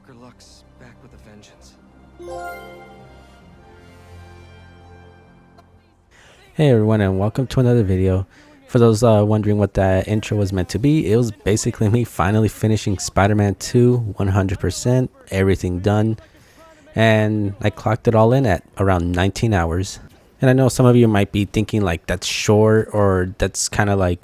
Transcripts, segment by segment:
Parker Luck's back with a vengeance. Hey everyone, and welcome to another video. For those wondering what that intro was meant to be, it was basically me finally finishing Spider-Man 2 100%, everything done, and I clocked it all in at around 19 hours. And I know some of you might be thinking like that's short, or that's kind of like,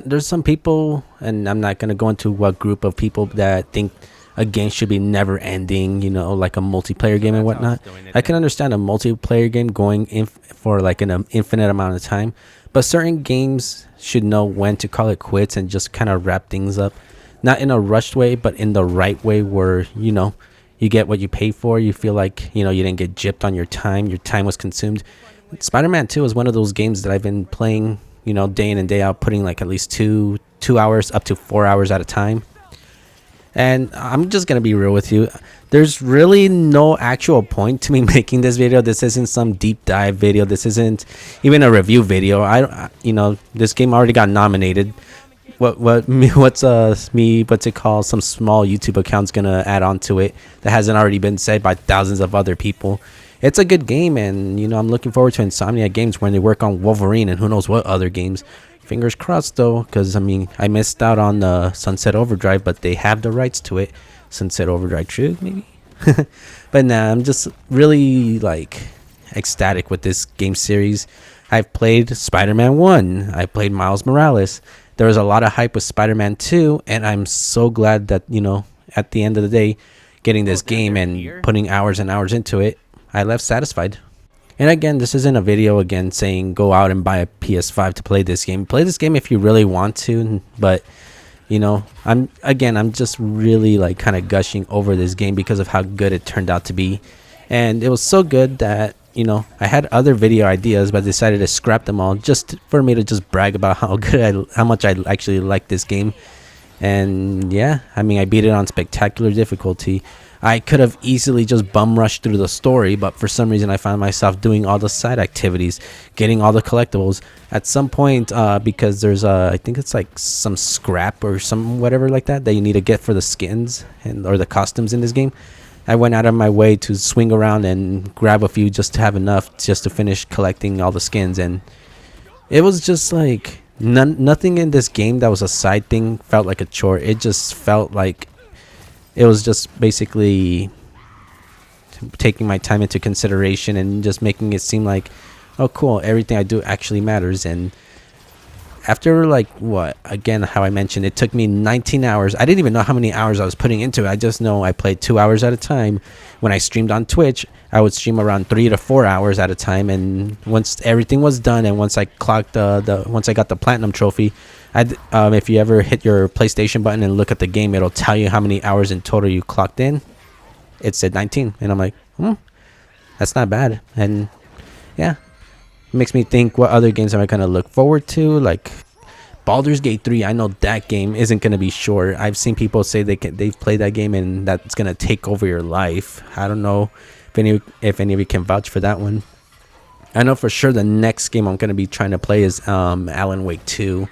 there's some people, and I'm not going to go into what group of people that think a game should be never ending, you know, like a multiplayer game and whatnot. I can understand a multiplayer game going in for like an infinite amount of time, but certain games should know when to call it quits and just kind of wrap things up, not in a rushed way, but in the right way where, you know, you get what you pay for. You feel like, you know, you didn't get gypped on your time was consumed. Spider-Man 2 is one of those games that I've been playing, you know, day in and day out, putting like at least two hours up to 4 hours at a time. And I'm just gonna be real with you, there's really no actual point to me making this video. This isn't some deep dive video, this isn't even a review video. You know, this game already got nominated. What's it called, some small YouTube account's gonna add on to it that hasn't already been said by thousands of other people? It's a good game, and you know, I'm looking forward to Insomniac Games when they work on Wolverine and who knows what other games. Fingers crossed though, because I mean, I missed out on the Sunset Overdrive, but they have the rights to it. Sunset Overdrive 2 maybe. But nah, I'm just really like ecstatic with this game series. I've played Spider-Man 1, I played Miles Morales. There was a lot of hype with Spider-Man 2, and I'm so glad that, you know, at the end of the day, getting this game and putting hours and hours into it, I left satisfied. And again, this isn't a video again saying go out and buy a PS5 to play this game. Play this game if you really want to, but you know, I'm just really like kind of gushing over this game because of how good it turned out to be. And it was so good that, you know, I had other video ideas, but decided to scrap them all just for me to just brag about how much I actually like this game. And yeah, I mean, I beat it on spectacular difficulty. I could have easily just bum rushed through the story, but for some reason I found myself doing all the side activities, getting all the collectibles. At some point, because there's I think it's like some scrap or some whatever like that you need to get for the skins or the costumes in this game, I went out of my way to swing around and grab a few just to have enough just to finish collecting all the skins. And it was just like nothing in this game that was a side thing felt like a chore. It just felt like it was just basically taking my time into consideration and just making it seem like, oh cool, everything I do actually matters. And after like how I mentioned, it took me 19 hours. I didn't even know how many hours I was putting into it. I just know I played 2 hours at a time. When I streamed on Twitch, I would stream around 3 to 4 hours at a time. And once everything was done, and once I clocked once I got the platinum trophy, if you ever hit your PlayStation button and look at the game, it'll tell you how many hours in total you clocked in. It said 19, and I'm like, that's not bad. And yeah, it makes me think, what other games am I gonna look forward to? Like Baldur's Gate 3, I know that game isn't gonna be short. I've seen people say they've played that game and that's gonna take over your life. I don't know if any of you can vouch for that one. I know for sure the next game I'm gonna be trying to play is Alan Wake 2.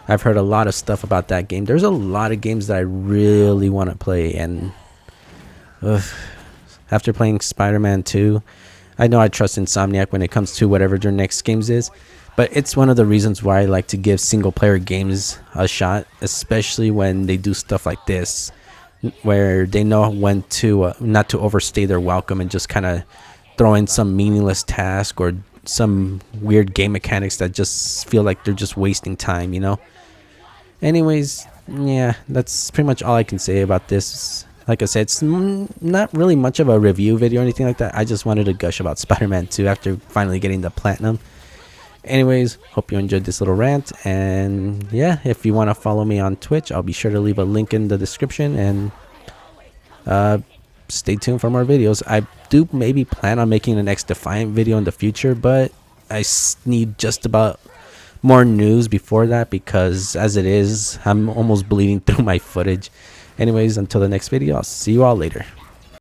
I've heard a lot of stuff about that game. There's a lot of games that I really want to play, and after playing Spider-Man 2, I know I trust Insomniac when it comes to whatever their next games is, but it's one of the reasons why I like to give single-player games a shot, especially when they do stuff like this, where they know when to not to overstay their welcome and just kind of throw in some meaningless task or some weird game mechanics that just feel like they're just wasting time, you know. Anyways, yeah, that's pretty much all I can say about this. Like I said, it's not really much of a review video or anything like that. I just wanted to gush about Spider-Man 2 after finally getting the platinum. Anyways, hope you enjoyed this little rant, and yeah, if you want to follow me on Twitch, I'll be sure to leave a link in the description, and stay tuned for more videos. I do maybe plan on making the next Defiant video in the future, but I need just about more news before that, because as it is, I'm almost bleeding through my footage. Anyways, until the next video, I'll see you all later.